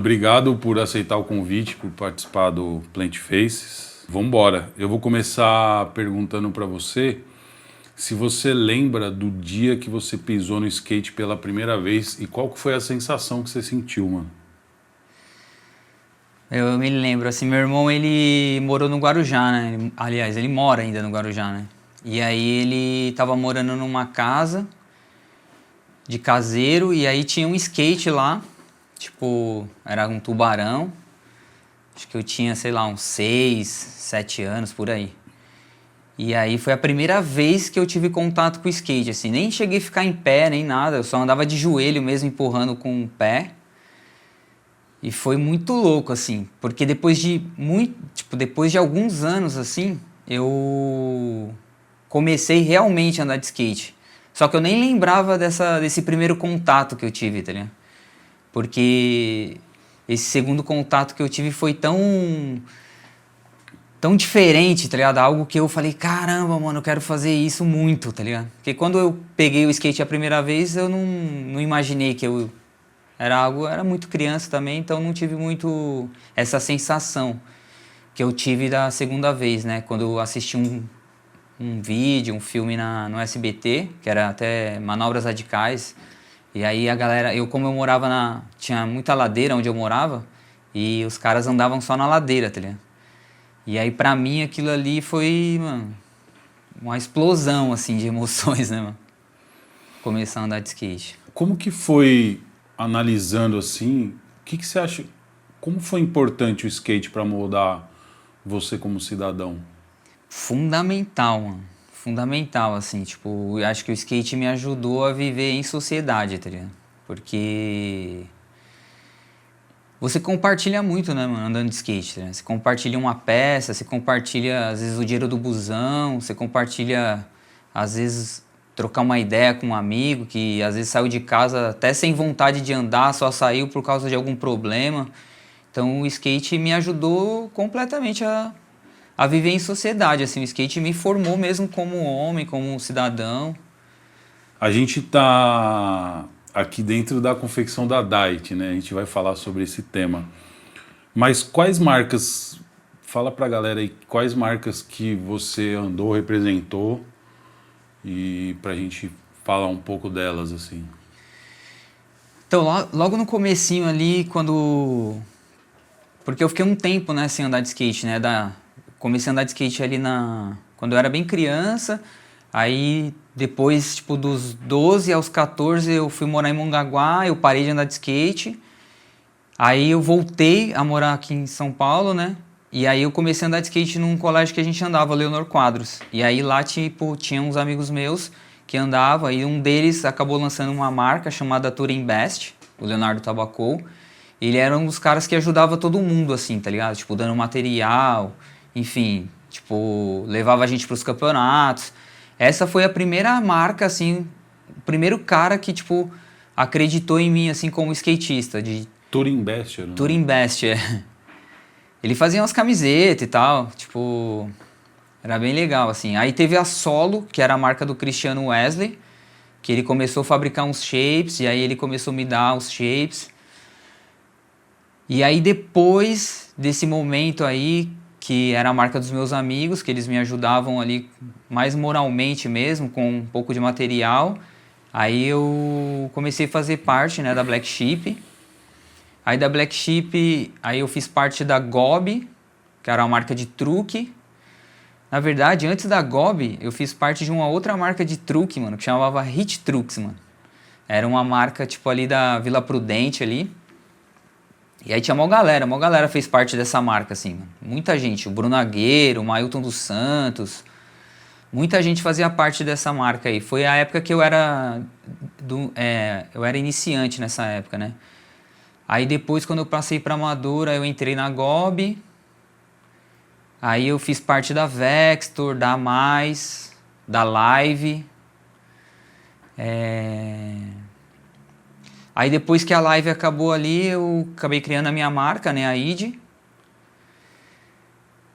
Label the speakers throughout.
Speaker 1: obrigado por aceitar o convite, por participar do Plant Faces. Vamos embora. Eu vou começar perguntando para você se você lembra do dia que você pisou no skate pela primeira vez e qual que foi a sensação que você sentiu, mano?
Speaker 2: Eu me lembro, assim, meu irmão, ele morou no Guarujá, né? Aliás, ele mora ainda no Guarujá, né? E aí ele tava morando numa casa de caseiro e aí tinha um skate lá, tipo, era um tubarão. Acho que eu tinha, sei lá, uns 6, 7 anos, por aí. E aí foi a primeira vez que eu tive contato com o skate, assim. Nem cheguei a ficar em pé, nem nada. Eu só andava de joelho mesmo, empurrando com o pé. E foi muito louco, assim. Porque depois de alguns anos, assim, eu comecei realmente a andar de skate. Só que eu nem lembrava desse primeiro contato que eu tive, tá ligado? Porque esse segundo contato que eu tive foi tão diferente, tá ligado? Algo que eu falei, caramba, mano, eu quero fazer isso muito, tá ligado? Porque quando eu peguei o skate a primeira vez, eu não imaginei que eu... Era muito criança também, então não tive muito essa sensação que eu tive da segunda vez, né? Quando eu assisti um vídeo, um filme no SBT, que era até Manobras Radicais. E aí a galera, como eu morava tinha muita ladeira onde eu morava, e os caras andavam só na ladeira, tá ligado? E aí pra mim aquilo ali foi, mano, uma explosão, assim, de emoções, né, mano? Começar a andar de skate.
Speaker 1: Como que foi, analisando assim, o que você acha, como foi importante o skate para moldar você como cidadão?
Speaker 2: Fundamental, mano. Fundamental, assim, tipo, eu acho que o skate me ajudou a viver em sociedade, tá ligado? Porque você compartilha muito, né, mano, andando de skate, né? Você compartilha uma peça, você compartilha, às vezes, o dinheiro do busão, você compartilha, às vezes, trocar uma ideia com um amigo que, às vezes, saiu de casa até sem vontade de andar, só saiu por causa de algum problema. Então, o skate me ajudou completamente a viver em sociedade, assim. O skate me formou mesmo como homem, como cidadão.
Speaker 1: A gente tá aqui dentro da confecção da Diet, né? A gente vai falar sobre esse tema. Mas quais marcas, fala pra galera aí, quais marcas que você andou, representou, e pra gente falar um pouco delas, assim.
Speaker 2: Então, logo no comecinho ali, porque eu fiquei um tempo, né, sem andar de skate, né? Comecei a andar de skate ali quando eu era bem criança. Aí, depois, tipo, dos 12 aos 14, eu fui morar em Mongaguá, eu parei de andar de skate. Aí eu voltei a morar aqui em São Paulo, né? E aí eu comecei a andar de skate num colégio que a gente andava, Leonor Quadros. E aí lá, tipo, tinha uns amigos meus que andavam, e um deles acabou lançando uma marca chamada Touring Best, o Leonardo Tabacou. Ele era um dos caras que ajudava todo mundo, assim, tá ligado? Tipo, dando material, enfim, tipo, levava a gente pros campeonatos. Essa foi a primeira marca, assim, o primeiro cara que, tipo, acreditou em mim, assim, como skatista, de
Speaker 1: Touring Best, né?
Speaker 2: Touring Best, é. Ele fazia umas camisetas e tal, tipo, era bem legal, assim. Aí teve a Solo, que era a marca do Cristiano Wesley, que ele começou a fabricar uns shapes, e aí ele começou a me dar os shapes. E aí depois desse momento aí, que era a marca dos meus amigos, que eles me ajudavam ali mais moralmente mesmo, com um pouco de material, aí eu comecei a fazer parte, né, da Black Sheep. Aí da Black Sheep, aí eu fiz parte da Gobi, que era uma marca de truque. Na verdade, antes da Gobi, eu fiz parte de uma outra marca de truque, mano, que chamava Hit Trucks, mano. Era uma marca, tipo, ali da Vila Prudente, ali. E aí tinha mó galera fez parte dessa marca, assim, mano. Muita gente, o Bruno Agueiro, o Mailton dos Santos, muita gente fazia parte dessa marca aí. Foi a época que eu era iniciante nessa época, né? Aí depois, quando eu passei pra Amadora, eu entrei na Gobi. Aí eu fiz parte da Vextor, da Mais, da Live. Aí depois que a Live acabou ali, eu acabei criando a minha marca, né, a ID.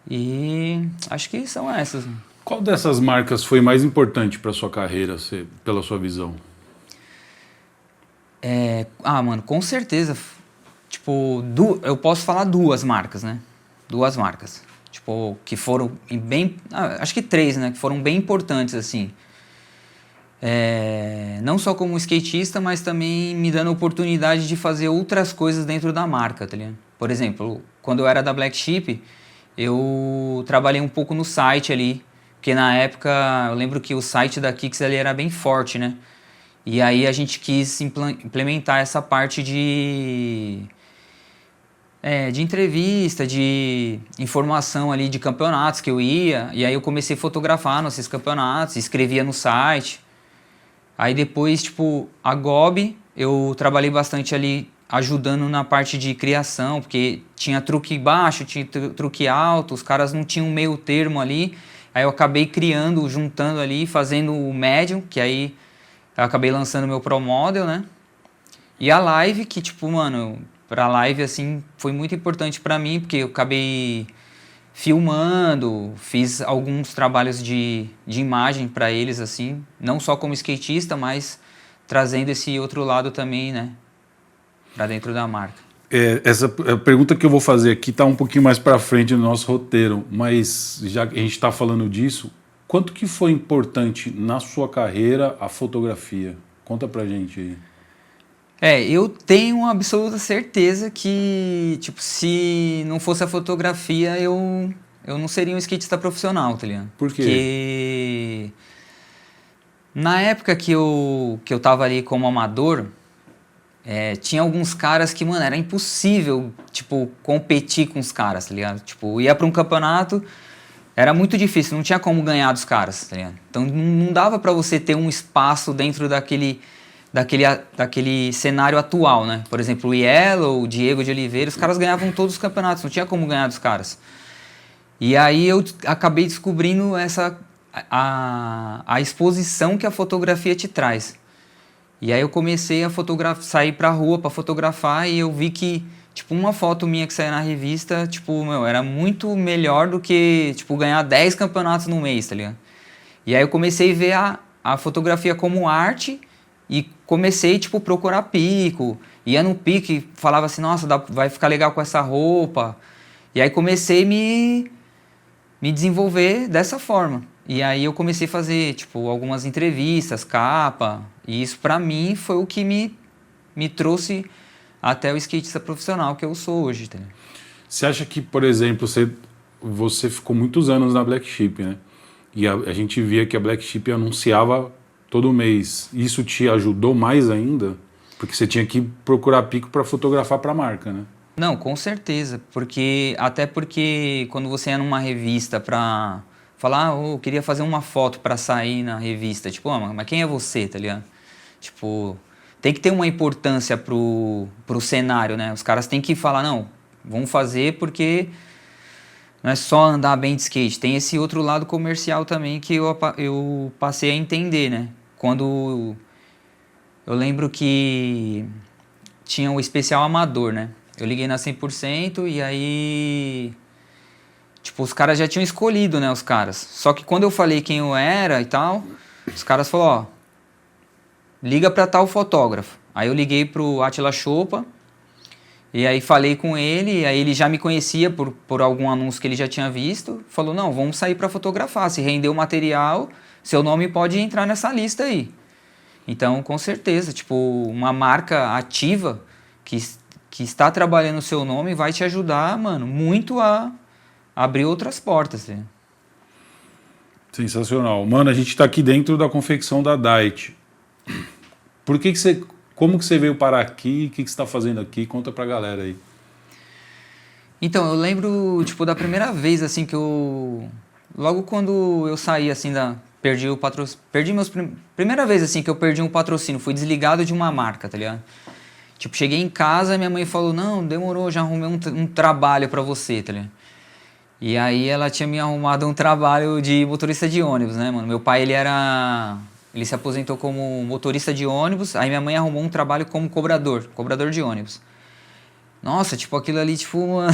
Speaker 2: E acho que são essas.
Speaker 1: Qual dessas marcas foi mais importante para sua carreira, pela sua visão?
Speaker 2: Mano, com certeza. tipo, eu posso falar duas marcas, né? Duas marcas. Tipo, que foram bem... acho que três, né? Que foram bem importantes, assim. Não só como skatista, mas também me dando oportunidade de fazer outras coisas dentro da marca, tá ligado? Por exemplo, quando eu era da Black Sheep, eu trabalhei um pouco no site ali, porque na época eu lembro que o site da Kicks ali era bem forte, né? E aí a gente quis implementar essa parte de entrevista, de informação ali de campeonatos que eu ia, e aí eu comecei a fotografar nesses campeonatos, escrevia no site. Aí depois, tipo, a Gobi, eu trabalhei bastante ali ajudando na parte de criação, porque tinha truque baixo, tinha truque alto, os caras não tinham meio termo ali. Aí eu acabei criando, juntando ali, fazendo o médium, que aí eu acabei lançando meu Pro Model, né? E a live, que tipo, mano, pra live, assim, foi muito importante pra mim, porque eu acabei filmando, fiz alguns trabalhos de imagem para eles, assim, não só como skatista, mas trazendo esse outro lado também, né, para dentro da marca.
Speaker 1: Essa pergunta que eu vou fazer aqui está um pouquinho mais para frente no nosso roteiro, mas já que a gente está falando disso, quanto que foi importante na sua carreira a fotografia? Conta pra gente aí.
Speaker 2: Eu tenho uma absoluta certeza que, tipo, se não fosse a fotografia, eu não seria um skatista profissional, tá ligado?
Speaker 1: Por quê?
Speaker 2: Porque na época que eu tava ali como amador, tinha alguns caras que, mano, era impossível, tipo, competir com os caras, tá ligado? Tipo, ia pra um campeonato, era muito difícil, não tinha como ganhar dos caras, tá ligado? Então não dava pra você ter um espaço dentro daquele cenário atual, né? Por exemplo, o Yellow, o Diego de Oliveira, os caras ganhavam todos os campeonatos, não tinha como ganhar dos caras. E aí eu acabei descobrindo a exposição que a fotografia te traz. E aí eu comecei a sair pra rua pra fotografar e eu vi que, tipo, uma foto minha que saía na revista, tipo, meu, era muito melhor do que, tipo, ganhar 10 campeonatos no mês, tá ligado? E aí eu comecei a ver a fotografia como arte e comecei, tipo, procurar pico. Ia no pico e falava assim, nossa, vai ficar legal com essa roupa. E aí comecei a me desenvolver dessa forma. E aí eu comecei a fazer, tipo, algumas entrevistas, capa. E isso, pra mim, foi o que me trouxe até o skatista profissional que eu sou hoje. Tá?
Speaker 1: Você acha que, por exemplo, você ficou muitos anos na Black Sheep, né? E a gente via que a Black Sheep anunciava todo mês. Isso te ajudou mais ainda? Porque você tinha que procurar pico para fotografar para a marca, né?
Speaker 2: Não, com certeza. Até porque quando você é numa revista pra falar, eu queria fazer uma foto pra sair na revista. Tipo, mas quem é você, tá ligado? Tipo, tem que ter uma importância pro cenário, né? Os caras têm que falar, não, vamos fazer porque não é só andar bem de skate. Tem esse outro lado comercial também que eu passei a entender, né? Quando eu lembro que tinha o especial amador, né? Eu liguei na 100% e aí, tipo, os caras já tinham escolhido, né, os caras. Só que quando eu falei quem eu era e tal, os caras falaram, liga pra tal fotógrafo. Aí eu liguei pro Atila Chopa e aí falei com ele, e aí ele já me conhecia por algum anúncio que ele já tinha visto. Falou, não, vamos sair pra fotografar. Se render o material, seu nome pode entrar nessa lista aí. Então, com certeza, tipo, uma marca ativa que está trabalhando o seu nome vai te ajudar, mano, muito a abrir outras portas. Né?
Speaker 1: Sensacional. Mano, a gente tá aqui dentro da confecção da Diet. Como que você veio parar aqui? O que você está fazendo aqui? Conta pra galera aí.
Speaker 2: Então, eu lembro, tipo, da primeira vez, assim, que logo quando eu saí, assim, perdi o patrocínio... Primeira vez, assim, que eu perdi um patrocínio. Fui desligado de uma marca, tá ligado? Tipo, cheguei em casa e minha mãe falou, não, demorou, já arrumei um trabalho pra você, tá ligado? E aí ela tinha me arrumado um trabalho de motorista de ônibus, né, mano? Meu pai, ele se aposentou como motorista de ônibus, aí minha mãe arrumou um trabalho como cobrador de ônibus. Nossa, tipo, aquilo ali, tipo, mano,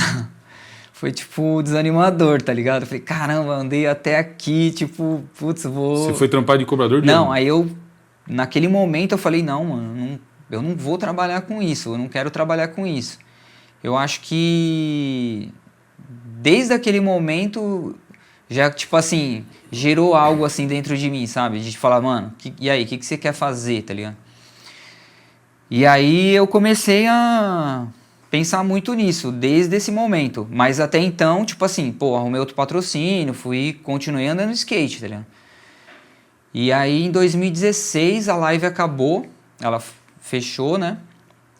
Speaker 2: foi, tipo, desanimador, tá ligado? Eu falei, caramba, andei até aqui, tipo, putz, vou...
Speaker 1: Você foi trampar de cobrador de ônibus?
Speaker 2: Não, aí naquele momento eu falei, não, mano, eu não vou trabalhar com isso, eu não quero trabalhar com isso. eu acho que desde aquele momento já, tipo assim, gerou algo assim dentro de mim, sabe? De falar, mano, e aí, o que você quer fazer, tá ligado? E aí eu comecei a pensar muito nisso, desde esse momento. Mas até então, tipo assim, pô, arrumei outro patrocínio, continuei andando de skate, tá ligado? E aí em 2016 a live acabou, ela fechou, né?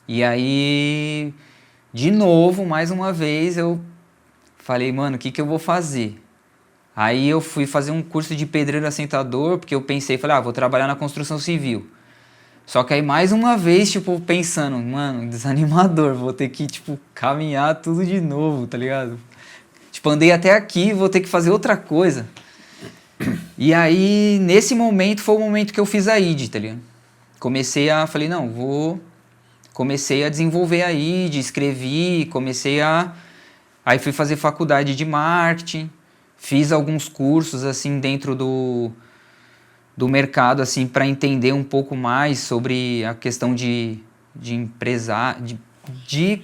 Speaker 2: E aí, de novo, mais uma vez, eu falei, mano, o que eu vou fazer? Aí eu fui fazer um curso de pedreiro assentador, porque eu pensei, falei, vou trabalhar na construção civil. Só que aí mais uma vez, tipo, pensando, mano, desanimador, vou ter que, tipo, caminhar tudo de novo, tá ligado? Tipo, andei até aqui, vou ter que fazer outra coisa. E aí, nesse momento, foi o momento que eu fiz a ID, tá ligado? Falei, não, comecei a desenvolver a ID, escrevi, aí fui fazer faculdade de marketing, fiz alguns cursos, assim, dentro do mercado, assim, para entender um pouco mais sobre a questão de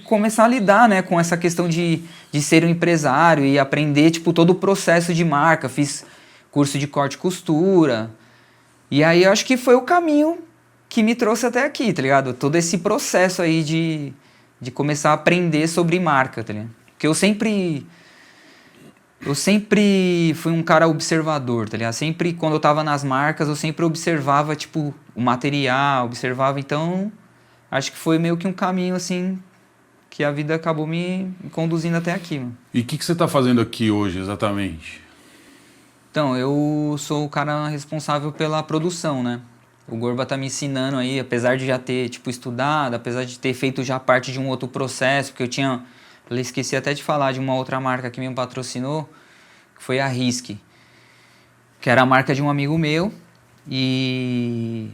Speaker 2: começar a lidar, né, com essa questão de ser um empresário e aprender, tipo, todo o processo de marca. Fiz curso de corte e costura. E aí eu acho que foi o caminho que me trouxe até aqui, tá ligado? Todo esse processo aí de começar a aprender sobre marca, tá ligado? Porque eu sempre fui um cara observador, tá ligado? Sempre, quando eu tava nas marcas, eu sempre observava, tipo, o material, então, acho que foi meio que um caminho, assim, que a vida acabou me conduzindo até aqui, mano.
Speaker 1: E o que você tá fazendo aqui hoje, exatamente?
Speaker 2: Então, eu sou o cara responsável pela produção, né? O Gorba tá me ensinando aí, apesar de já ter, tipo, estudado, apesar de ter feito já parte de um outro processo, porque eu esqueci até de falar de uma outra marca que me patrocinou, que foi a Risque, que era a marca de um amigo meu, e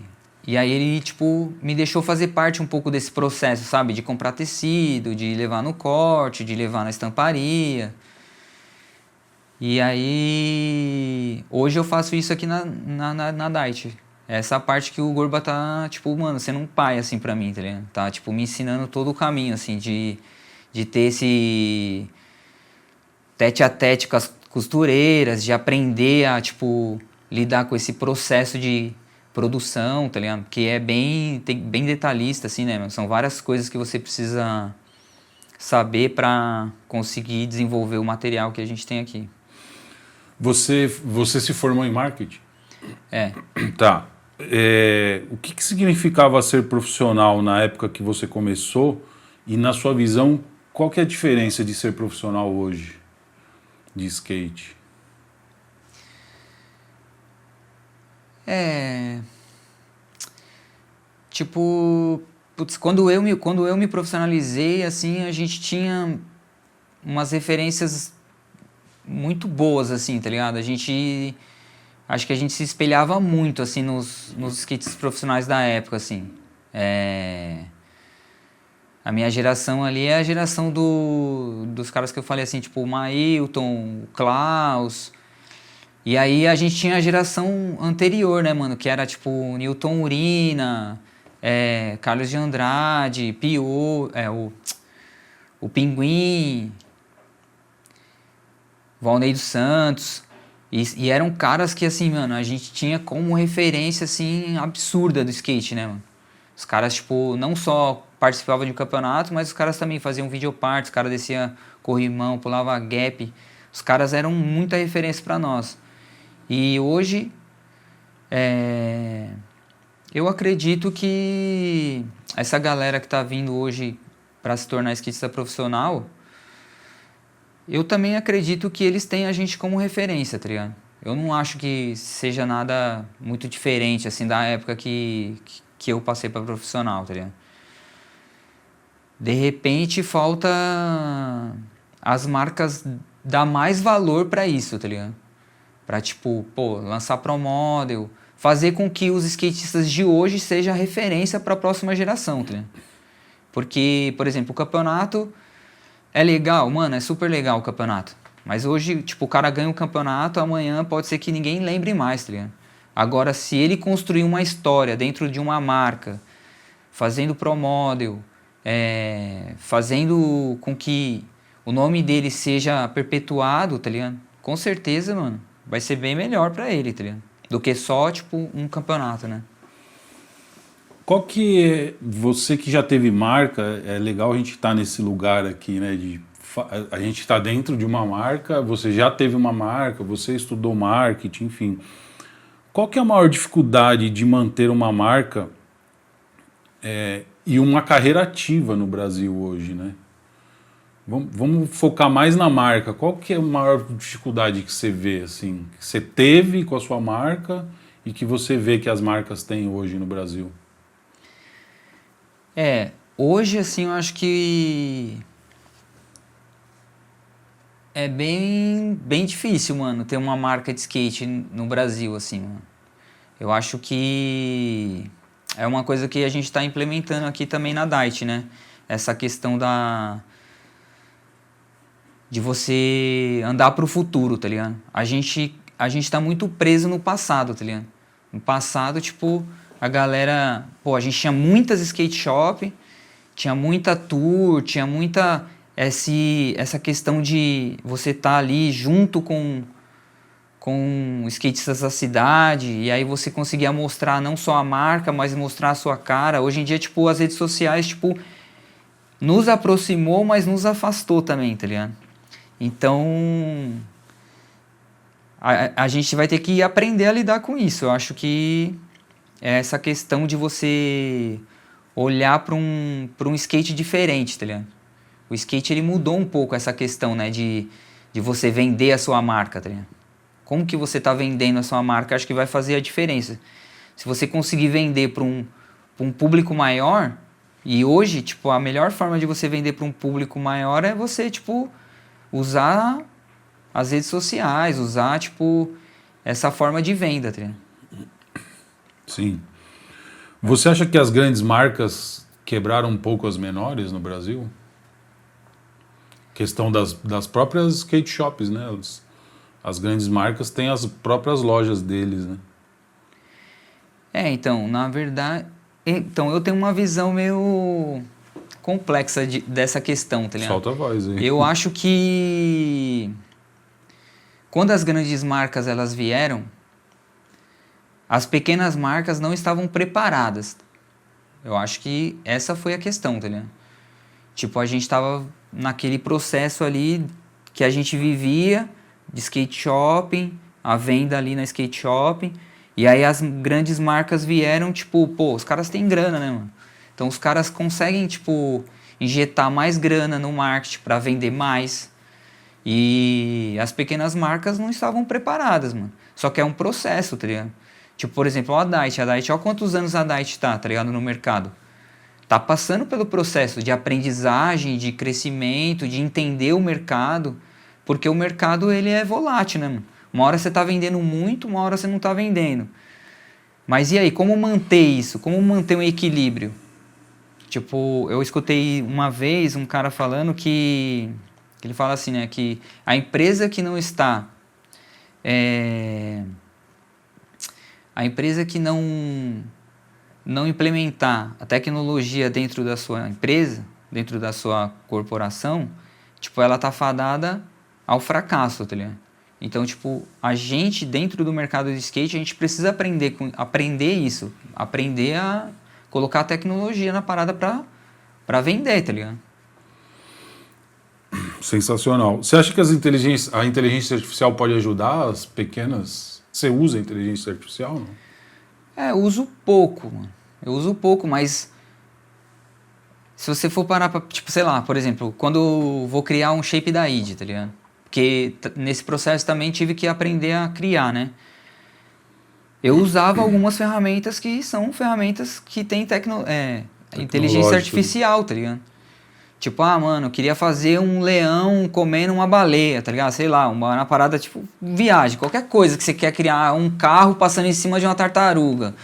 Speaker 2: aí ele, tipo, me deixou fazer parte um pouco desse processo, sabe? De comprar tecido, de levar no corte, de levar na estamparia. E aí, hoje eu faço isso aqui na Dite. Essa parte que o Gorba tá, tipo, mano, sendo um pai, assim, pra mim, tá ligado? Tá, tipo, me ensinando todo o caminho, assim, de ter esse tete a tete com as costureiras, de aprender a, tipo, lidar com esse processo de produção, tá ligado? Que é bem detalhista, assim, né? São várias coisas que você precisa saber pra conseguir desenvolver o material que a gente tem aqui.
Speaker 1: Você se formou em marketing?
Speaker 2: É.
Speaker 1: Tá. O que significava ser profissional na época que você começou e, na sua visão, qual que é a diferença de ser profissional hoje de skate?
Speaker 2: Tipo, putz, quando eu me profissionalizei, assim, a gente tinha umas referências muito boas, assim, tá ligado? Acho que a gente se espelhava muito, assim, nos skates profissionais da época, assim. A minha geração ali é a geração dos caras que eu falei, assim, tipo o Mailton, o Klaus. E aí a gente tinha a geração anterior, né, mano? Que era, tipo, Newton Urina, Carlos de Andrade, Pio, o Pinguim, Valnei dos Santos. E eram caras que, assim, mano, a gente tinha como referência, assim, absurda do skate, né, mano? Os caras, tipo, não só participavam de um campeonato, mas os caras também faziam videoparte, os caras desciam corrimão, pulava gap. Os caras eram muita referência pra nós. E hoje, eu acredito que essa galera que tá vindo hoje pra se tornar skatista profissional, eu também acredito que eles têm a gente como referência, tá ligado? Eu não acho que seja nada muito diferente, assim, da época que eu passei pra profissional, tá ligado? De repente, falta as marcas dar mais valor pra isso, tá ligado? Pra, tipo, pô, lançar pro model, fazer com que os skatistas de hoje sejam referência pra próxima geração, tá ligado? Porque, por exemplo, o campeonato é legal, mano, é super legal o campeonato. Mas hoje, tipo, o cara ganha o campeonato, amanhã pode ser que ninguém lembre mais, tá ligado? Agora, se ele construir uma história dentro de uma marca, fazendo pro model, fazendo com que o nome dele seja perpetuado, tá ligado? Com certeza, mano, vai ser bem melhor pra ele, tá ligado? Do que só, tipo, um campeonato, né?
Speaker 1: Qual que é, você que já teve marca, é legal a gente estar nesse lugar aqui, né? A gente está dentro de uma marca, você já teve uma marca, você estudou marketing, enfim. Qual que é a maior dificuldade de manter uma marca e uma carreira ativa no Brasil hoje, né? Vamos focar mais na marca. Qual que é a maior dificuldade que você vê, assim, que você teve com a sua marca e que você vê que as marcas têm hoje no Brasil?
Speaker 2: Hoje, assim, eu acho que é bem difícil, mano, ter uma marca de skate no Brasil, assim, mano. Eu acho que é uma coisa que a gente está implementando aqui também na Dight, né? Essa questão de você andar pro futuro, tá ligado? A gente tá muito preso no passado, tá ligado? No passado, tipo, a galera... Pô, a gente tinha muitas skate shop, tinha muita tour, tinha muita... Essa questão de você estar ali junto com skatistas da cidade, e aí você conseguia mostrar não só a marca, mas mostrar a sua cara. Hoje em dia, tipo, as redes sociais, tipo, nos aproximou, mas nos afastou também, tá ligado? Então, a gente vai ter que aprender a lidar com isso. Eu acho que é essa questão de você olhar para um skate diferente, tá ligado? O skate, ele mudou um pouco essa questão, né, de você vender a sua marca, tá ligado? Como que você tá vendendo a sua marca, acho que vai fazer a diferença. Se você conseguir vender para um público maior, e hoje, tipo, a melhor forma de você vender para um público maior é você, tipo, usar as redes sociais, usar, tipo, essa forma de venda, tá ligado?
Speaker 1: Sim. Você acha que as grandes marcas quebraram um pouco as menores no Brasil? Questão das próprias skate shops, né? As grandes marcas têm as próprias lojas deles, né?
Speaker 2: Então, na verdade... Então, eu tenho uma visão meio complexa dessa questão, tá ligado?
Speaker 1: Solta a voz aí.
Speaker 2: Eu acho que quando as grandes marcas elas vieram, as pequenas marcas não estavam preparadas. Eu acho que essa foi a questão, tá ligado? Tipo, a gente tava naquele processo ali que a gente vivia de skate shopping, a venda ali na skate shopping, e aí as grandes marcas vieram, tipo, pô, os caras têm grana, né, mano? Então os caras conseguem, tipo, injetar mais grana no marketing para vender mais. E as pequenas marcas não estavam preparadas, mano. Só que é um processo, tá ligado? Tipo, por exemplo, a Dight, olha quantos anos a Dight tá ligado, no mercado. Tá passando pelo processo de aprendizagem, de crescimento, de entender o mercado, porque o mercado, ele é volátil, né, mano? Uma hora você tá vendendo muito, uma hora você não tá vendendo. Mas e aí, como manter isso? Como manter um equilíbrio? Tipo, eu escutei uma vez um cara falando que ele fala assim, né, que a empresa que não está... a empresa que não implementar a tecnologia dentro da sua empresa, dentro da sua corporação, tipo, ela tá fadada ao fracasso, tá ligado? Então, tipo, a gente, dentro do mercado de skate, a gente precisa aprender isso. Aprender a colocar a tecnologia na parada pra vender, tá ligado?
Speaker 1: Sensacional. Você acha que a inteligência artificial pode ajudar as pequenas? Você usa a inteligência artificial, não?
Speaker 2: Eu uso pouco, mano. Eu uso pouco, mas se você for parar pra, tipo, sei lá, por exemplo, quando eu vou criar um shape da ID, tá ligado? Porque nesse processo também tive que aprender a criar, né? Eu usava algumas ferramentas que são ferramentas que tem inteligência artificial, tá ligado? Tipo, mano, eu queria fazer um leão comendo uma baleia, tá ligado? Sei lá, uma parada tipo viagem, qualquer coisa que você quer criar, um carro passando em cima de uma tartaruga.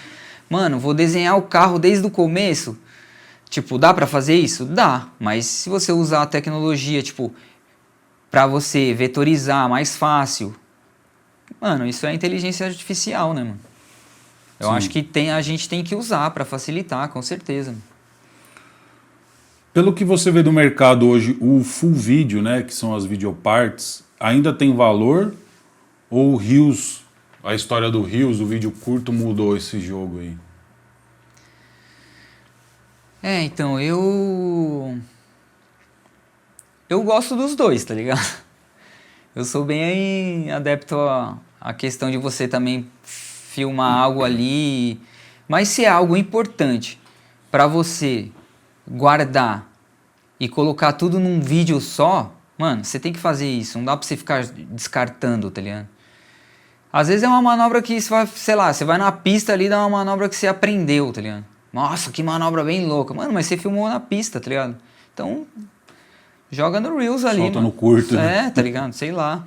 Speaker 2: Mano, vou desenhar o carro desde o começo. Tipo, dá pra fazer isso? Dá, mas se você usar a tecnologia, tipo, pra você vetorizar mais fácil, mano, isso é inteligência artificial, né, mano? Eu acho que a gente tem que usar pra facilitar, com certeza.
Speaker 1: Pelo que você vê do mercado hoje, o full vídeo, né, que são as videoparts, ainda tem valor? Ou o Reels, a história do Reels, o vídeo curto, mudou esse jogo aí?
Speaker 2: Então, eu gosto dos dois, tá ligado? Eu sou bem adepto à questão de você também filmar algo ali, mas se é algo importante para você guardar e colocar tudo num vídeo só, mano, você tem que fazer isso, não dá pra você ficar descartando, tá ligado? Às vezes é uma manobra que você vai, sei lá, você vai na pista ali e dá uma manobra que você aprendeu, tá ligado? Nossa, que manobra bem louca. Mano, mas você filmou na pista, tá ligado? Então, joga no Reels ali,
Speaker 1: Solta
Speaker 2: mano.
Speaker 1: no curto, né?
Speaker 2: Tá ligado? Sei lá.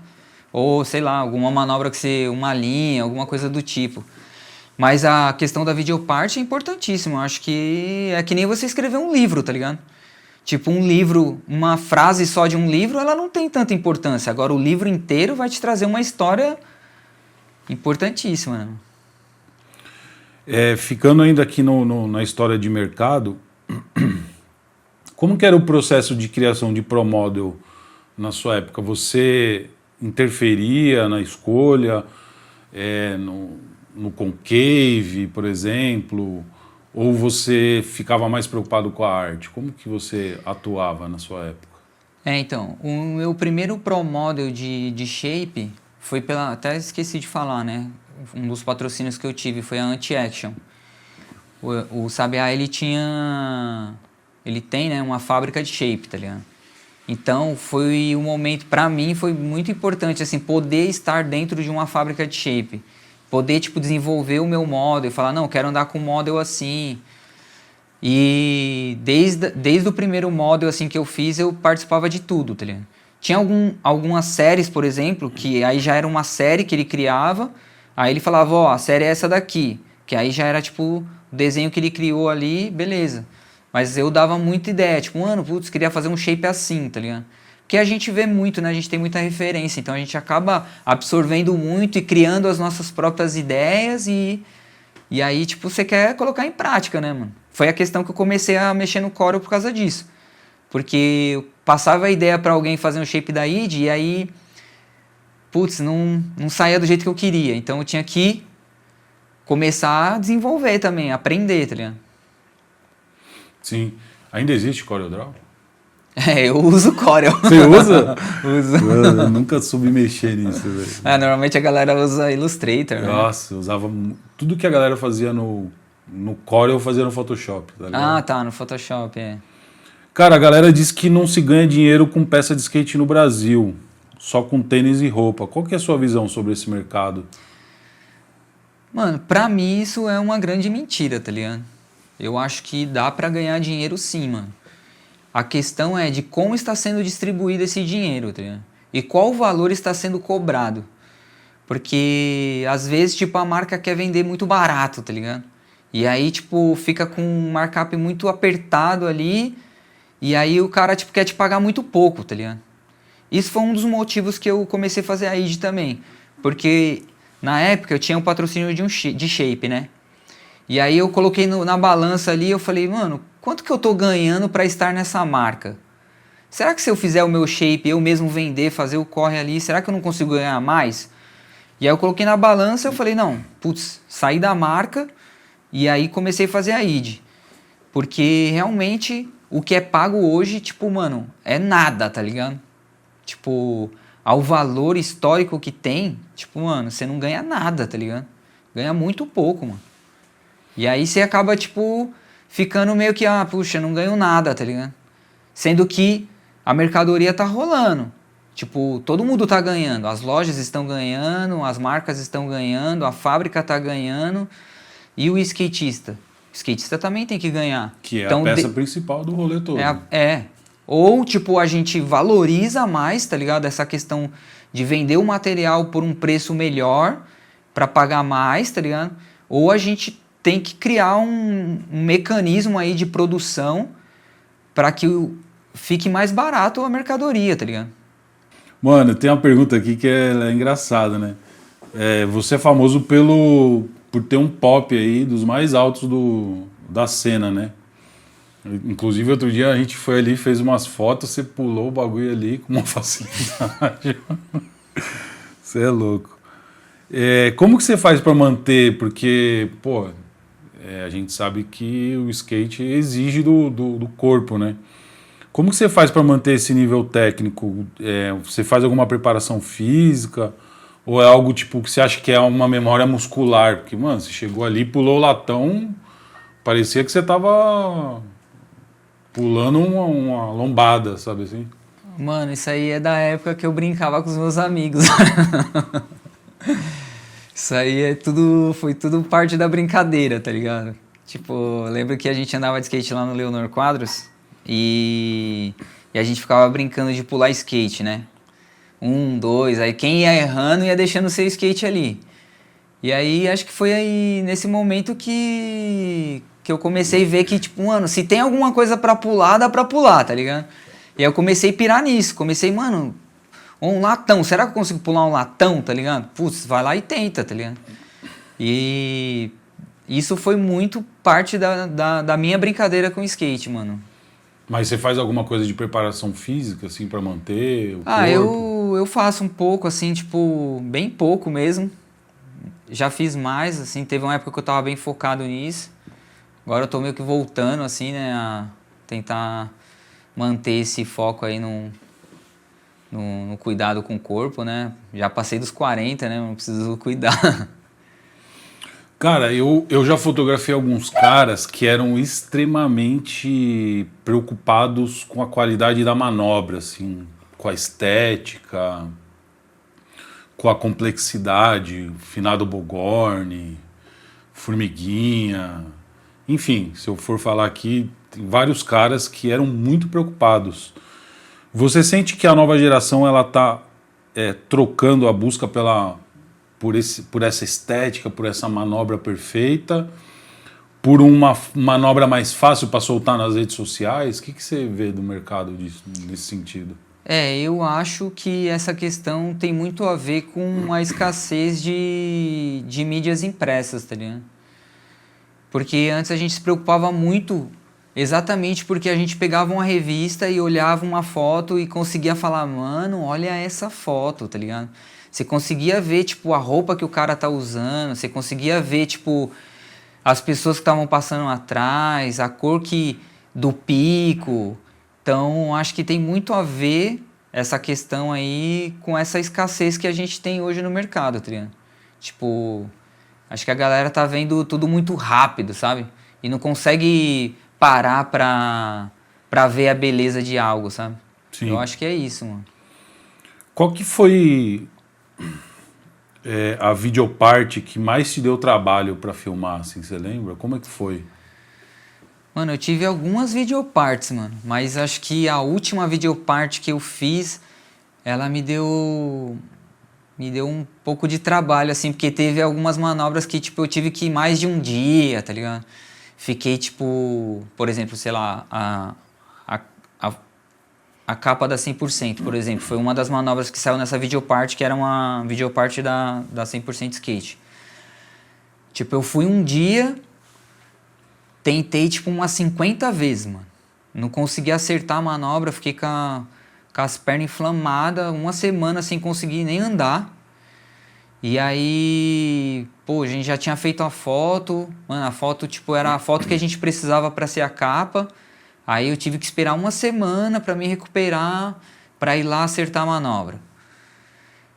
Speaker 2: Ou, sei lá, alguma manobra que você... Uma linha, alguma coisa do tipo. Mas a questão da videoparte é importantíssima. Eu acho que é que nem você escrever um livro, tá ligado? Tipo, um livro, uma frase só de um livro, ela não tem tanta importância. Agora, o livro inteiro vai te trazer uma história importantíssima, né?
Speaker 1: Ficando ainda aqui na história de mercado, como que era o processo de criação de Pro Model na sua época? Você interferia na escolha, no concave, por exemplo, ou você ficava mais preocupado com a arte? Como que você atuava na sua época?
Speaker 2: Então, o meu primeiro Pro Model de shape foi pela... Até esqueci de falar, né? Um dos patrocínios que eu tive foi a Anti-Action. O Sabiá, ele tem, né, uma fábrica de shape, tá ligado? Então, foi um momento, pra mim, foi muito importante, assim, poder estar dentro de uma fábrica de shape. Poder, tipo, desenvolver o meu model, falar, não, quero andar com um model assim. E desde o primeiro model, assim, que eu fiz, eu participava de tudo, tá ligado? Tinha algumas séries, por exemplo, que aí já era uma série que ele criava. Aí ele falava, ó, a série é essa daqui. Que aí já era, tipo, o desenho que ele criou ali, beleza. Mas eu dava muita ideia, tipo, mano, putz, queria fazer um shape assim, tá ligado? Porque a gente vê muito, né? A gente tem muita referência. Então a gente acaba absorvendo muito e criando as nossas próprias ideias e aí, tipo, você quer colocar em prática, né, mano? Foi a questão que eu comecei a mexer no Corel por causa disso. Porque eu passava a ideia pra alguém fazer um shape da id e aí... Putz, não saía do jeito que eu queria. Então eu tinha que começar a desenvolver também, aprender, tá ligado?
Speaker 1: Sim. Ainda existe CorelDRAW?
Speaker 2: Eu uso Corel.
Speaker 1: Você usa?
Speaker 2: Uso.
Speaker 1: Eu nunca soube mexer nisso, velho.
Speaker 2: Normalmente a galera usa Illustrator, né?
Speaker 1: Nossa, eu usava... Tudo que a galera fazia no Corel, eu fazia no Photoshop, tá ligado?
Speaker 2: Tá, no Photoshop,
Speaker 1: Cara, a galera diz que não se ganha dinheiro com peça de skate no Brasil. Só com tênis e roupa. Qual que é a sua visão sobre esse mercado?
Speaker 2: Mano, pra mim isso é uma grande mentira, tá ligado? Eu acho que dá pra ganhar dinheiro sim, mano. A questão é de como está sendo distribuído esse dinheiro, tá ligado? E qual valor está sendo cobrado. Porque às vezes, tipo, a marca quer vender muito barato, tá ligado? E aí, tipo, fica com um markup muito apertado ali. E aí o cara, tipo, quer te pagar muito pouco, tá ligado? Isso foi um dos motivos que eu comecei a fazer a id também. Porque na época eu tinha um patrocínio de shape, né? E aí eu coloquei na balança ali, eu falei, mano, quanto que eu tô ganhando pra estar nessa marca? Será que se eu fizer o meu shape, eu mesmo vender, fazer o corre ali, será que eu não consigo ganhar mais? E aí eu coloquei na balança, eu falei, não, putz, saí da marca e aí comecei a fazer a id. Porque realmente o que é pago hoje, tipo, mano, é nada, tá ligado? Tipo, ao valor histórico que tem, tipo, mano, você não ganha nada, tá ligado? Ganha muito pouco, mano. E aí você acaba, tipo, ficando meio que, puxa, não ganho nada, tá ligado? Sendo que a mercadoria tá rolando. Tipo, todo mundo tá ganhando. As lojas estão ganhando, as marcas estão ganhando, a fábrica tá ganhando. E o skatista? O skatista também tem que ganhar.
Speaker 1: Que é então, a peça principal do rolê todo.
Speaker 2: Ou, tipo, a gente valoriza mais, tá ligado? Essa questão de vender o material por um preço melhor para pagar mais, tá ligado? Ou a gente tem que criar um mecanismo aí de produção para que fique mais barato a mercadoria, tá ligado?
Speaker 1: Mano, tem uma pergunta aqui que é engraçada, né? Você é famoso por ter um pop aí dos mais altos da cena, né? Inclusive, outro dia a gente foi ali, fez umas fotos, você pulou o bagulho ali com uma facilidade. Você é louco. Como que você faz para manter? Porque, pô, a gente sabe que o skate exige do corpo, né? Como que você faz para manter esse nível técnico? Você faz alguma preparação física? Ou é algo tipo que você acha que é uma memória muscular? Porque, mano, você chegou ali, pulou o latão, parecia que você tava pulando uma lombada, sabe assim?
Speaker 2: Mano, isso aí é da época que eu brincava com os meus amigos. Isso aí foi tudo parte da brincadeira, tá ligado? Tipo, eu lembro que a gente andava de skate lá no Leonor Quadros e a gente ficava brincando de pular skate, né? 1, 2, aí quem ia errando ia deixando o seu skate ali. E aí acho que foi aí nesse momento que eu comecei a ver que, tipo, mano, se tem alguma coisa pra pular, dá pra pular, tá ligado? E aí eu comecei a pirar nisso, mano, um latão, será que eu consigo pular um latão, tá ligado? Putz, vai lá e tenta, tá ligado? E isso foi muito parte da minha brincadeira com skate, mano.
Speaker 1: Mas você faz alguma coisa de preparação física, assim, pra manter o
Speaker 2: Ah,
Speaker 1: corpo?
Speaker 2: eu faço um pouco, assim, tipo, bem pouco mesmo. Já fiz mais, assim, teve uma época que eu tava bem focado nisso. Agora eu tô meio que voltando, assim, né, a tentar manter esse foco aí no cuidado com o corpo, né? Já passei dos 40, né? Não preciso cuidar.
Speaker 1: Cara, eu já fotografei alguns caras que eram extremamente preocupados com a qualidade da manobra, assim, com a estética, com a complexidade, finado Bogorni, Formiguinha, enfim, se eu for falar aqui, tem vários caras que eram muito preocupados. Você sente que a nova geração ela está trocando a busca por essa estética, por essa manobra perfeita, por uma manobra mais fácil para soltar nas redes sociais? O que você vê do mercado nesse sentido?
Speaker 2: Eu acho que essa questão tem muito a ver com a escassez de mídias impressas, tá ligado? Porque antes a gente se preocupava muito exatamente porque a gente pegava uma revista e olhava uma foto e conseguia falar, mano, olha essa foto, tá ligado? Você conseguia ver, tipo, a roupa que o cara tá usando, você conseguia ver, tipo, as pessoas que estavam passando atrás, a cor do pico. Então, acho que tem muito a ver essa questão aí com essa escassez que a gente tem hoje no mercado, tá ligado? Tipo, acho que a galera tá vendo tudo muito rápido, sabe? E não consegue parar pra ver a beleza de algo, sabe?
Speaker 1: Sim.
Speaker 2: Eu acho que é isso, mano.
Speaker 1: Qual que foi a videoparte que mais te deu trabalho para filmar, assim, você lembra? Como é que foi?
Speaker 2: Mano, eu tive algumas videopartes, mano, mas acho que a última videoparte que eu fiz, ela me deu um pouco de trabalho, assim, porque teve algumas manobras que, tipo, eu tive que ir mais de um dia, tá ligado? Fiquei, tipo, por exemplo, sei lá, a capa da 100%, por exemplo, foi uma das manobras que saiu nessa videoparte, que era uma videoparte da 100% Skate. Tipo, eu fui um dia, tentei, tipo, umas 50 vezes, mano. Não consegui acertar a manobra, fiquei com as pernas inflamadas, uma semana sem conseguir nem andar. E aí, pô, a gente já tinha feito a foto, mano, a foto, tipo, era a foto que a gente precisava pra ser a capa. Aí eu tive que esperar uma semana pra me recuperar, pra ir lá acertar a manobra.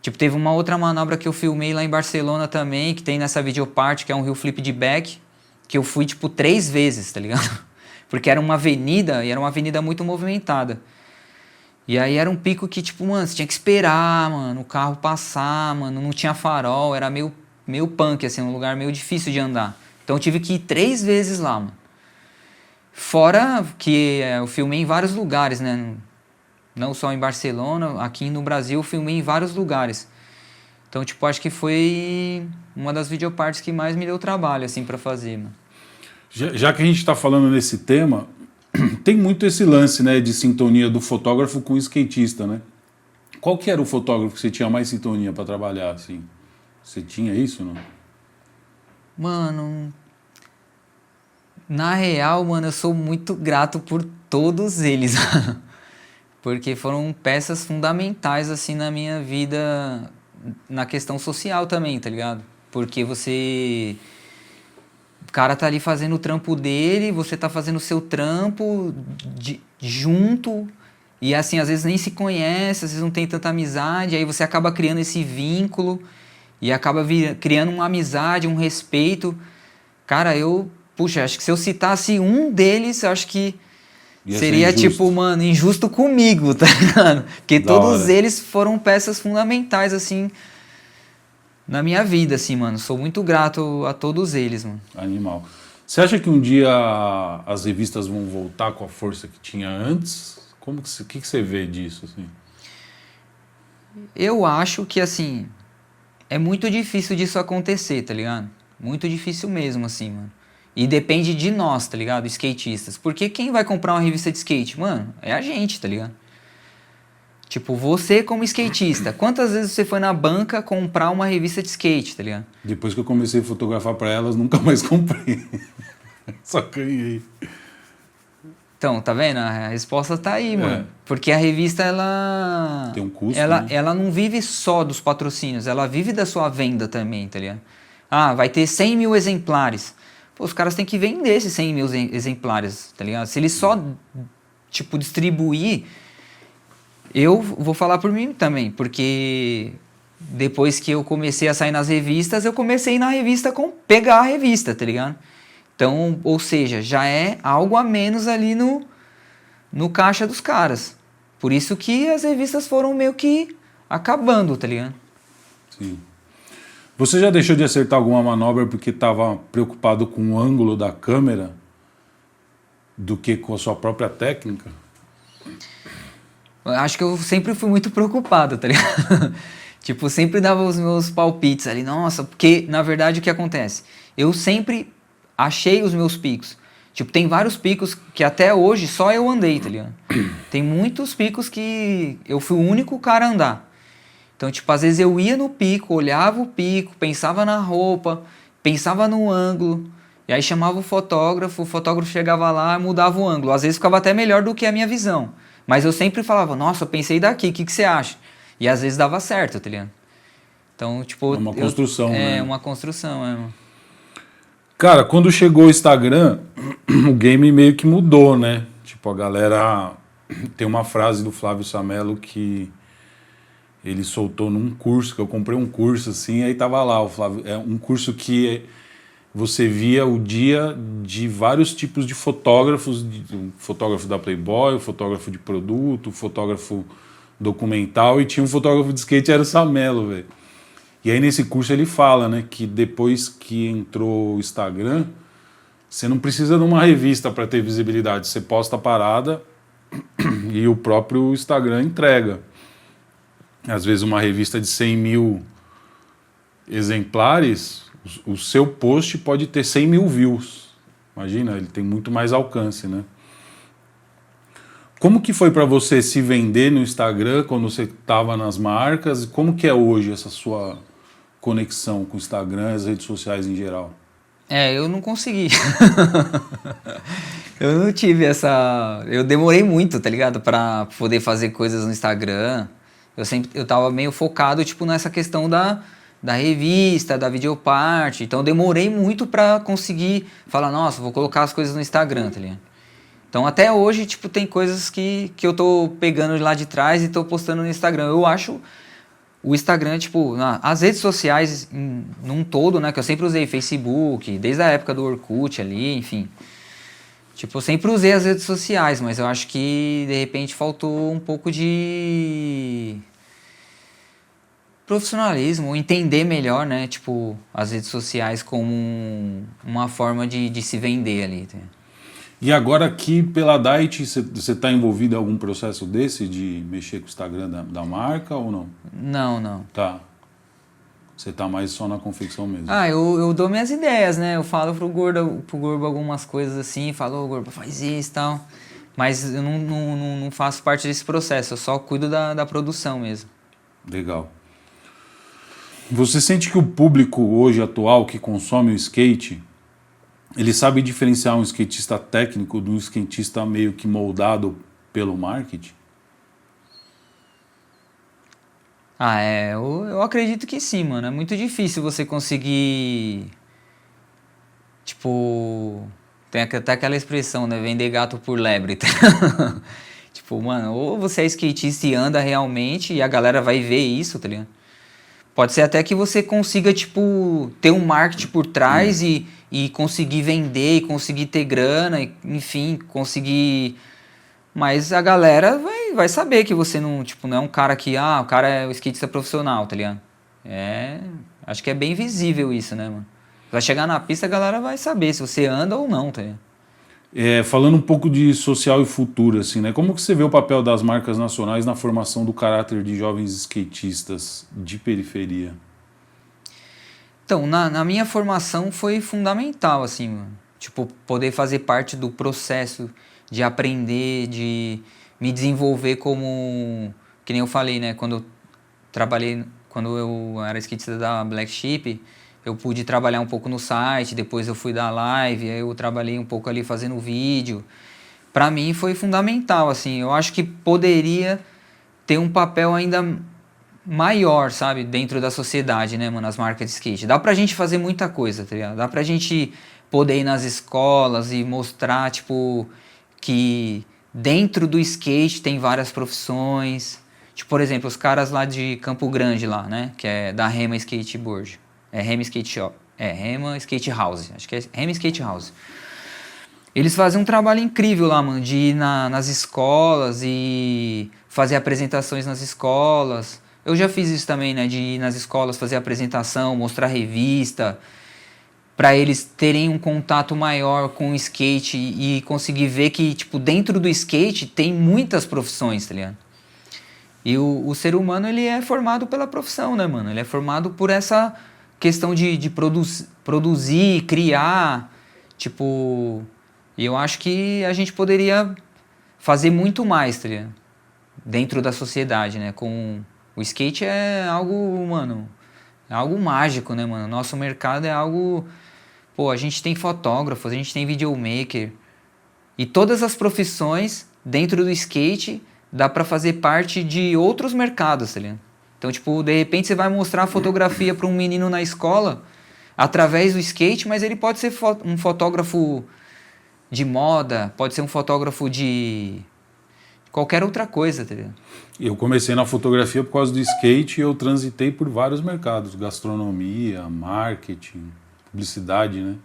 Speaker 2: Tipo, teve uma outra manobra que eu filmei lá em Barcelona também, que tem nessa videoparte, que é um heel flip de back, que eu fui, tipo, 3 vezes, tá ligado? Porque era uma avenida, e era uma avenida muito movimentada. E aí era um pico que, tipo, mano, você tinha que esperar, mano, o carro passar, mano, não tinha farol, era meio punk, assim, um lugar meio difícil de andar. Então eu tive que ir 3 vezes lá, mano. Fora que eu filmei em vários lugares, né? Não só em Barcelona, aqui no Brasil eu filmei em vários lugares. Então, tipo, acho que foi uma das videopartes que mais me deu trabalho, assim, pra fazer, mano.
Speaker 1: Já que a gente está falando nesse tema, tem muito esse lance, né, de sintonia do fotógrafo com o skatista, né? Qual que era o fotógrafo que você tinha mais sintonia para trabalhar, assim? Você tinha isso, não?
Speaker 2: Mano, Na real, mano, eu sou muito grato por todos eles, mano. Porque foram peças fundamentais, assim, na minha vida, na questão social também, tá ligado? Porque você... O cara tá ali fazendo o trampo dele, você tá fazendo o seu trampo junto, e assim, às vezes nem se conhece, às vezes não tem tanta amizade, aí você acaba criando esse vínculo, e acaba criando uma amizade, um respeito. Cara, puxa, acho que se eu citasse um deles, eu acho que seria tipo, mano, injusto comigo, tá ligado? Porque todos eles foram peças fundamentais, assim, na minha vida, assim, mano. Sou muito grato a todos eles, mano.
Speaker 1: Animal. Você acha que um dia as revistas vão voltar com a força que tinha antes? O que você vê disso, assim?
Speaker 2: Eu acho que, assim, é muito difícil disso acontecer, tá ligado? Muito difícil mesmo, assim, mano. E depende de nós, tá ligado? Skatistas. Porque quem vai comprar uma revista de skate? Mano, é a gente, tá ligado? Tipo, você como skatista, quantas vezes você foi na banca comprar uma revista de skate, tá ligado?
Speaker 1: Depois que eu comecei a fotografar pra elas, nunca mais comprei. Só ganhei.
Speaker 2: Então, tá vendo? A resposta tá aí, mano. Porque a revista, ela...
Speaker 1: Tem um custo,
Speaker 2: ela não vive só dos patrocínios, ela vive da sua venda também, tá ligado? Ah, vai ter 100 mil exemplares. Pô, os caras têm que vender esses 100 mil exemplares, tá ligado? Se eles só, tipo, distribuir... Eu vou falar por mim também, porque depois que eu comecei a sair nas revistas, eu comecei a ir na revista pegar a revista, tá ligado? Então, ou seja, já é algo a menos ali no caixa dos caras. Por isso que as revistas foram meio que acabando, tá ligado?
Speaker 1: Sim. Você já deixou de acertar alguma manobra porque estava preocupado com o ângulo da câmera do que com a sua própria técnica?
Speaker 2: Acho que eu sempre fui muito preocupado, tá ligado? Tipo, sempre dava os meus palpites ali. Nossa, porque, na verdade, o que acontece? Eu sempre achei os meus picos. Tipo, tem vários picos que até hoje só eu andei, tá ligado? Tem muitos picos que eu fui o único cara a andar. Então, tipo, às vezes eu ia no pico, olhava o pico, pensava na roupa, pensava no ângulo, e aí chamava o fotógrafo chegava lá e mudava o ângulo. Às vezes ficava até melhor do que a minha visão. Mas eu sempre falava, nossa, eu pensei daqui, o que você acha? E às vezes dava certo, tá ligado? Então, tipo...
Speaker 1: É uma construção, né?
Speaker 2: É uma construção, mano.
Speaker 1: Cara, quando chegou o Instagram, o game meio que mudou, né? Tipo, a galera... Tem uma frase do Flávio Samelo que ele soltou num curso, que eu comprei um curso assim, aí tava lá o Flávio... É um curso que você via o dia de vários tipos de fotógrafos, o fotógrafo da Playboy, o fotógrafo de produto, o fotógrafo documental, e tinha um fotógrafo de skate, era o Samelo, velho. E aí nesse curso ele fala, né, que depois que entrou o Instagram, você não precisa de uma revista para ter visibilidade, você posta a parada e o próprio Instagram entrega. Às vezes uma revista de 100 mil exemplares, o seu post pode ter 100 mil views. Imagina, ele tem muito mais alcance, né? Como que foi para você se vender no Instagram quando você estava nas marcas? Como que é hoje essa sua conexão com o Instagram e as redes sociais em geral?
Speaker 2: Eu não consegui. Eu não tive essa... Eu demorei muito, tá ligado? Pra poder fazer coisas no Instagram. Eu tava meio focado, tipo, nessa questão da revista, da videoparte. Então, eu demorei muito pra conseguir falar, nossa, vou colocar as coisas no Instagram, tá ligado? Então, até hoje, tipo, tem coisas que eu tô pegando lá de trás e tô postando no Instagram. Eu acho o Instagram, tipo, as redes sociais num todo, né? Que eu sempre usei Facebook, desde a época do Orkut ali, enfim. Tipo, eu sempre usei as redes sociais, mas eu acho que, de repente, faltou um pouco de profissionalismo, entender melhor, né? Tipo, as redes sociais como uma forma de se vender ali. Tá?
Speaker 1: E agora aqui pela Diet, você está envolvido em algum processo desse de mexer com o Instagram da marca ou não?
Speaker 2: Não.
Speaker 1: Tá. Você tá mais só na confecção mesmo.
Speaker 2: Eu dou minhas ideias, né? Eu falo pro Gorba algumas coisas assim, falo, Gorba, faz isso e tal. Mas eu não faço parte desse processo, eu só cuido da produção mesmo.
Speaker 1: Legal. Você sente que o público hoje atual que consome o skate ele sabe diferenciar um skatista técnico de um skatista meio que moldado pelo marketing?
Speaker 2: Eu acredito que sim, mano. É muito difícil você conseguir, tipo, tem até aquela expressão, né? Vender gato por lebre. Tá? Tipo, mano, ou você é skatista e anda realmente e a galera vai ver isso, tá ligado? Pode ser até que você consiga, tipo, ter um marketing por trás e conseguir vender, e conseguir ter grana, enfim, conseguir... Mas a galera vai saber que você não, tipo, não é um cara que, o cara é o skatista profissional, tá ligado? Acho que é bem visível isso, né, mano? Vai chegar na pista, a galera vai saber se você anda ou não, tá ligado?
Speaker 1: Falando um pouco de social e futuro, assim, né? Como que você vê o papel das marcas nacionais na formação do caráter de jovens skatistas de periferia?
Speaker 2: Então, na minha formação foi fundamental, assim, mano. Tipo, poder fazer parte do processo de aprender, de me desenvolver como... Que nem eu falei, né? Quando eu era skatista da Black Sheep, eu pude trabalhar um pouco no site, depois eu fui dar live, aí eu trabalhei um pouco ali fazendo vídeo. Pra mim foi fundamental, assim. Eu acho que poderia ter um papel ainda maior, sabe, dentro da sociedade, né, mano, as marcas de skate. Dá pra gente fazer muita coisa, tá ligado? Dá pra gente poder ir nas escolas e mostrar, tipo, que dentro do skate tem várias profissões. Tipo, por exemplo, os caras lá de Campo Grande lá, né, que é da Rema Skateboard. É Rema Skate Shop. É Rema Skate House. Acho que é Rema Skate House. Eles fazem um trabalho incrível lá, mano, de ir nas escolas e fazer apresentações nas escolas. Eu já fiz isso também, né, de ir nas escolas, fazer apresentação, mostrar revista, para eles terem um contato maior com o skate e conseguir ver que, tipo, dentro do skate tem muitas profissões, tá ligado? E o ser humano, ele é formado pela profissão, né, mano? Ele é formado por essa questão de produzir, criar, tipo... E eu acho que a gente poderia fazer muito mais, tá ligado? Dentro da sociedade, né? O skate é algo, mano, é algo mágico, né, mano? Nosso mercado é algo... Pô, a gente tem fotógrafos, a gente tem videomaker. E todas as profissões dentro do skate dá pra fazer parte de outros mercados, tá ligado? Então, tipo, de repente você vai mostrar a fotografia pra um menino na escola através do skate, mas ele pode ser um fotógrafo de moda, pode ser um fotógrafo de qualquer outra coisa, tá ligado?
Speaker 1: Eu comecei na fotografia por causa do skate e eu transitei por vários mercados, gastronomia, marketing, publicidade, né?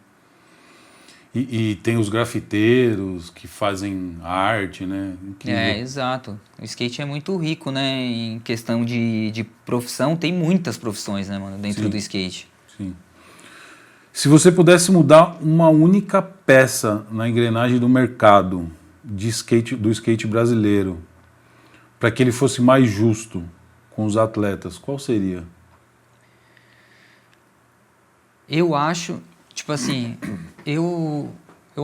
Speaker 1: E tem os grafiteiros que fazem arte, né? Incrível.
Speaker 2: Exato. O skate é muito rico, né? Em questão de profissão, tem muitas profissões, né, mano, dentro do skate.
Speaker 1: Sim. Se você pudesse mudar uma única peça na engrenagem do mercado do skate brasileiro, para que ele fosse mais justo com os atletas, qual seria?
Speaker 2: Eu acho, tipo assim, eu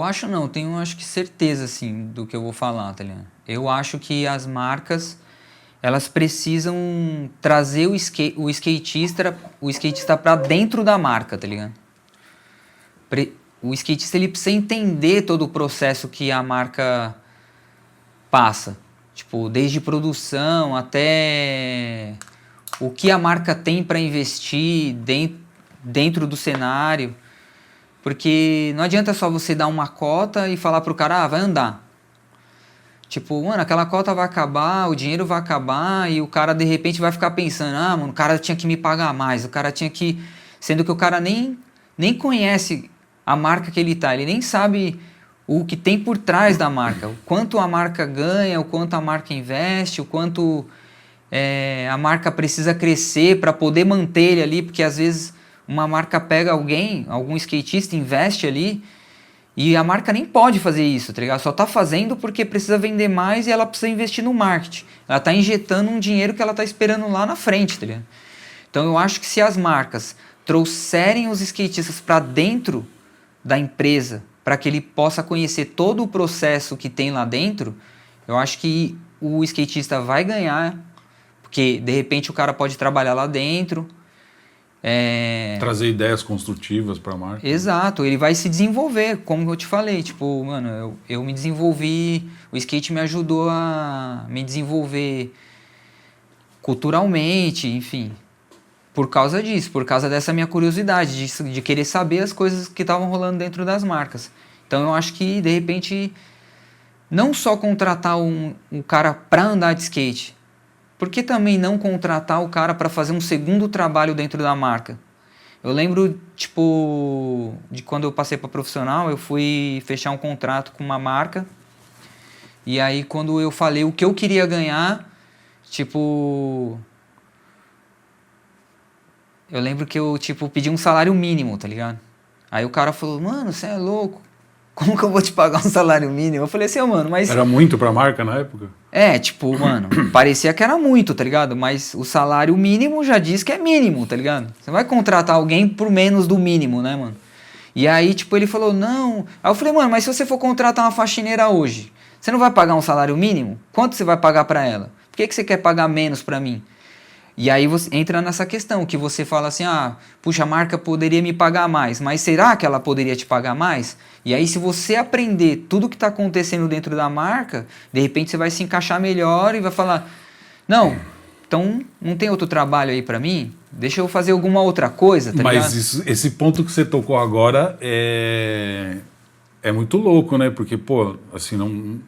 Speaker 2: acho não, tenho acho que certeza, assim, do que eu vou falar, tá ligado? Eu acho que as marcas, elas precisam trazer o skatista pra dentro da marca, tá ligado? O skatista, ele precisa entender todo o processo que a marca passa. Tipo, desde produção até o que a marca tem para investir dentro do cenário. Porque não adianta só você dar uma cota e falar pro cara, vai andar. Tipo, mano, aquela cota vai acabar, o dinheiro vai acabar e o cara de repente vai ficar pensando, mano, o cara tinha que me pagar mais, o cara tinha que... Sendo que o cara nem conhece a marca que ele tá, ele nem sabe o que tem por trás da marca, o quanto a marca ganha, o quanto a marca investe, o quanto a marca precisa crescer para poder manter ele ali, porque às vezes uma marca pega algum skatista, investe ali, e a marca nem pode fazer isso, tá ligado? Só tá fazendo porque precisa vender mais e ela precisa investir no marketing. Ela tá injetando um dinheiro que ela tá esperando lá na frente, tá ligado? Então eu acho que se as marcas trouxerem os skatistas para dentro da empresa, para que ele possa conhecer todo o processo que tem lá dentro, eu acho que o skatista vai ganhar, porque de repente o cara pode trabalhar lá dentro
Speaker 1: Trazer ideias construtivas para a marca.
Speaker 2: Exato, ele vai se desenvolver, como eu te falei, tipo, mano, eu me desenvolvi, o skate me ajudou a me desenvolver culturalmente, enfim, por causa disso, por causa dessa minha curiosidade, de querer saber as coisas que estavam rolando dentro das marcas. Então eu acho que, de repente, não só contratar um cara para andar de skate, por que também não contratar o cara para fazer um segundo trabalho dentro da marca? Eu lembro, tipo, de quando eu passei para profissional, eu fui fechar um contrato com uma marca. E aí, quando eu falei o que eu queria ganhar, tipo... Eu lembro que eu, tipo, pedi um salário mínimo, tá ligado? Aí o cara falou, mano, você é louco. Como que eu vou te pagar um salário mínimo? Eu falei assim, mano, mas...
Speaker 1: Era muito pra marca na época?
Speaker 2: Tipo, mano, parecia que era muito, tá ligado? Mas o salário mínimo já diz que é mínimo, tá ligado? Você vai contratar alguém por menos do mínimo, né, mano? E aí, tipo, ele falou, não... Aí eu falei, mano, mas se você for contratar uma faxineira hoje, você não vai pagar um salário mínimo? Quanto você vai pagar pra ela? Por que você quer pagar menos pra mim? E aí você entra nessa questão, que você fala assim, puxa, a marca poderia me pagar mais, mas será que ela poderia te pagar mais? E aí se você aprender tudo que está acontecendo dentro da marca, de repente você vai se encaixar melhor e vai falar, não, então não tem outro trabalho aí para mim? Deixa eu fazer alguma outra coisa, tá ligado?
Speaker 1: Mas esse ponto que você tocou agora é muito louco, né? Porque, pô, assim, não...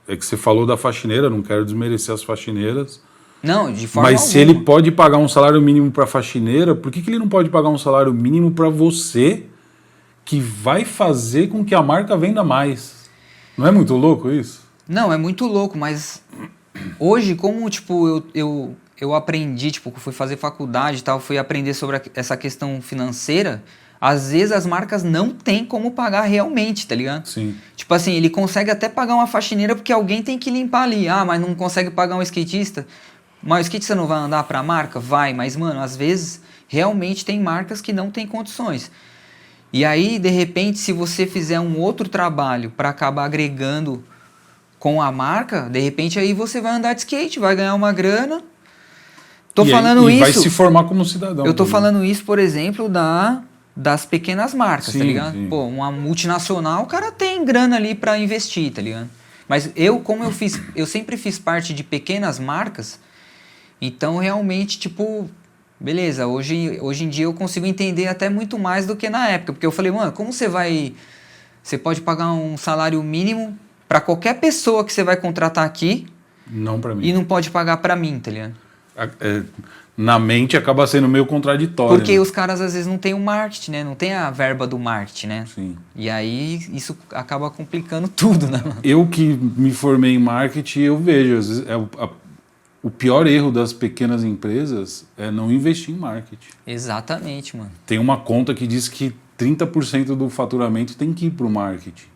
Speaker 1: É que você falou da faxineira, não quero desmerecer as faxineiras.
Speaker 2: Não, de forma
Speaker 1: Mas
Speaker 2: alguma.
Speaker 1: se ele pode pagar um salário mínimo para faxineira, por que ele não pode pagar um salário mínimo para você que vai fazer com que a marca venda mais? Não é muito louco isso?
Speaker 2: Não, é muito louco, mas hoje, como tipo, eu aprendi, tipo, fui fazer faculdade e tal, fui aprender sobre essa questão financeira, às vezes as marcas não têm como pagar realmente, tá ligado?
Speaker 1: Sim.
Speaker 2: Tipo assim, ele consegue até pagar uma faxineira porque alguém tem que limpar ali. Mas não consegue pagar um skatista. Mas o skatista não vai andar pra marca? Vai, mas, mano, às vezes realmente tem marcas que não tem condições. E aí, de repente, se você fizer um outro trabalho para acabar agregando com a marca, de repente aí você vai andar de skate, vai ganhar uma grana.
Speaker 1: E vai se formar como cidadão.
Speaker 2: Eu tô falando isso, por exemplo, das pequenas marcas,
Speaker 1: sim,
Speaker 2: tá ligado?
Speaker 1: Sim.
Speaker 2: Pô, uma multinacional, o cara tem grana ali para investir, tá ligado? Mas eu sempre fiz parte de pequenas marcas. Então, realmente, tipo, beleza, hoje em dia eu consigo entender até muito mais do que na época. Porque eu falei, mano, como você pode pagar um salário mínimo para qualquer pessoa que você vai contratar aqui.
Speaker 1: Não para mim.
Speaker 2: E não pode pagar para mim, tá ligado?
Speaker 1: Na mente acaba sendo meio contraditório.
Speaker 2: Porque
Speaker 1: né?
Speaker 2: os caras às vezes não tem o marketing, né? Não tem a verba do marketing, né?
Speaker 1: Sim.
Speaker 2: E aí isso acaba complicando tudo, né?
Speaker 1: Eu que me formei em marketing, eu vejo, às vezes, o pior erro das pequenas empresas é não investir em marketing.
Speaker 2: Exatamente, mano.
Speaker 1: Tem uma conta que diz que 30% do faturamento tem que ir para o marketing.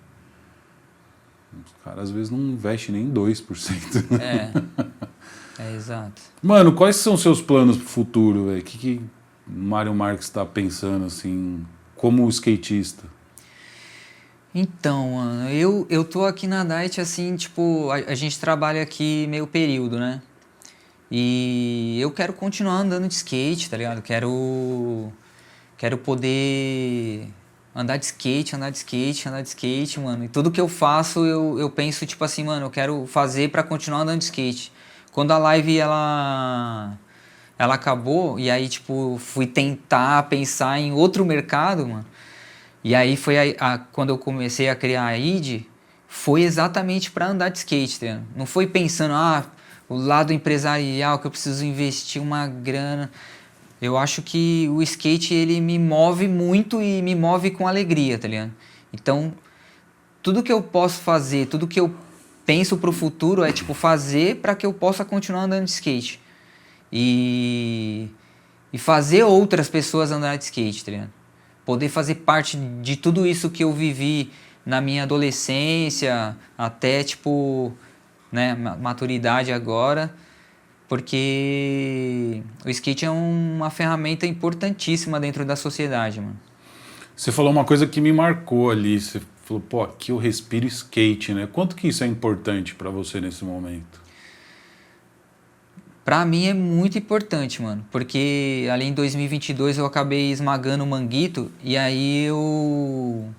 Speaker 1: Os caras às vezes não investem nem 2%.
Speaker 2: Exato.
Speaker 1: Mano, quais são os seus planos pro futuro, velho? O que o Mário Marques está pensando, assim, como skatista?
Speaker 2: Então, mano, eu tô aqui na Diet, assim, tipo, a gente trabalha aqui meio período, né? E eu quero continuar andando de skate, tá ligado? Quero poder andar de skate, mano. E tudo que eu faço, eu penso, tipo assim, mano, eu quero fazer pra continuar andando de skate. Quando a live, ela acabou, e aí, tipo, fui tentar pensar em outro mercado, mano. E aí foi quando eu comecei a criar a ID, foi exatamente pra andar de skate, tá ligado? Não foi pensando, o lado empresarial, que eu preciso investir uma grana. Eu acho que o skate, ele me move muito e me move com alegria, tá ligado? Então, tudo que eu posso fazer, tudo que eu penso pro futuro é, tipo, fazer para que eu possa continuar andando de skate. E fazer outras pessoas andar de skate, tá ligado? Poder fazer parte de tudo isso que eu vivi na minha adolescência, até, tipo, né, maturidade agora, porque o skate é uma ferramenta importantíssima dentro da sociedade, mano.
Speaker 1: Você falou uma coisa que me marcou ali, você falou, pô, aqui eu respiro skate, né? Quanto que isso é importante para você nesse momento?
Speaker 2: Pra mim é muito importante, mano. Porque ali em 2022 eu acabei esmagando o manguito e aí eu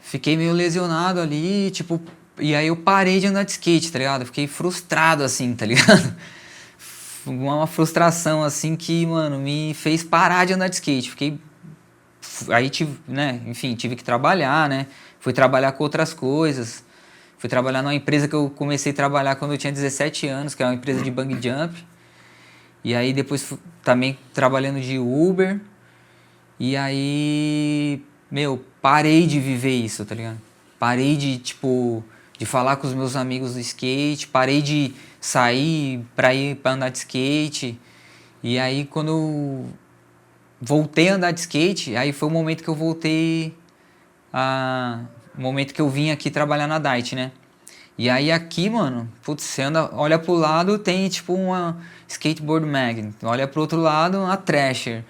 Speaker 2: fiquei meio lesionado ali, tipo, e aí eu parei de andar de skate, tá ligado? Eu fiquei frustrado assim, tá ligado? Uma frustração assim que, mano, me fez parar de andar de skate. Fiquei aí tive, né, enfim, tive que trabalhar, né? Fui trabalhar com outras coisas. Fui trabalhar numa empresa que eu comecei a trabalhar quando eu tinha 17 anos, que é uma empresa de bungee jump. E aí depois também trabalhando de Uber. E aí, meu, parei de viver isso, tá ligado? Parei de, tipo, de falar com os meus amigos do skate, parei de sair pra ir pra andar de skate. E aí quando eu voltei a andar de skate, aí foi o momento que eu voltei a... o momento que eu vim aqui trabalhar na Dight, né? E aí aqui, mano, putz, você anda, olha pro lado, tem tipo uma skateboard mag, olha pro outro lado, uma Thrasher.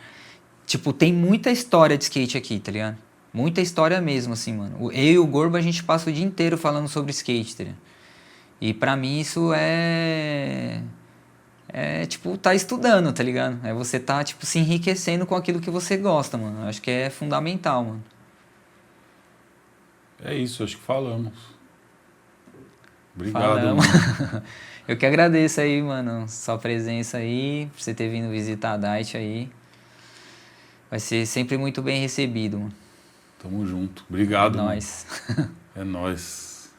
Speaker 2: Tipo, tem muita história de skate aqui, tá ligado? Muita história mesmo, assim, mano. Eu e o Gorbo, a gente passa o dia inteiro falando sobre skate, tá ligado? E pra mim isso é tipo, tá estudando, tá ligado? É você tá, tipo, se enriquecendo com aquilo que você gosta, mano. Eu acho que é fundamental, mano.
Speaker 1: É isso, acho que falamos. Obrigado,
Speaker 2: Falamos.
Speaker 1: mano.
Speaker 2: Eu que agradeço aí, mano, sua presença aí, por você ter vindo visitar a Dight aí. Vai ser sempre muito bem recebido, mano.
Speaker 1: Tamo junto.
Speaker 2: É
Speaker 1: Obrigado, mano.
Speaker 2: nóis.
Speaker 1: É nóis.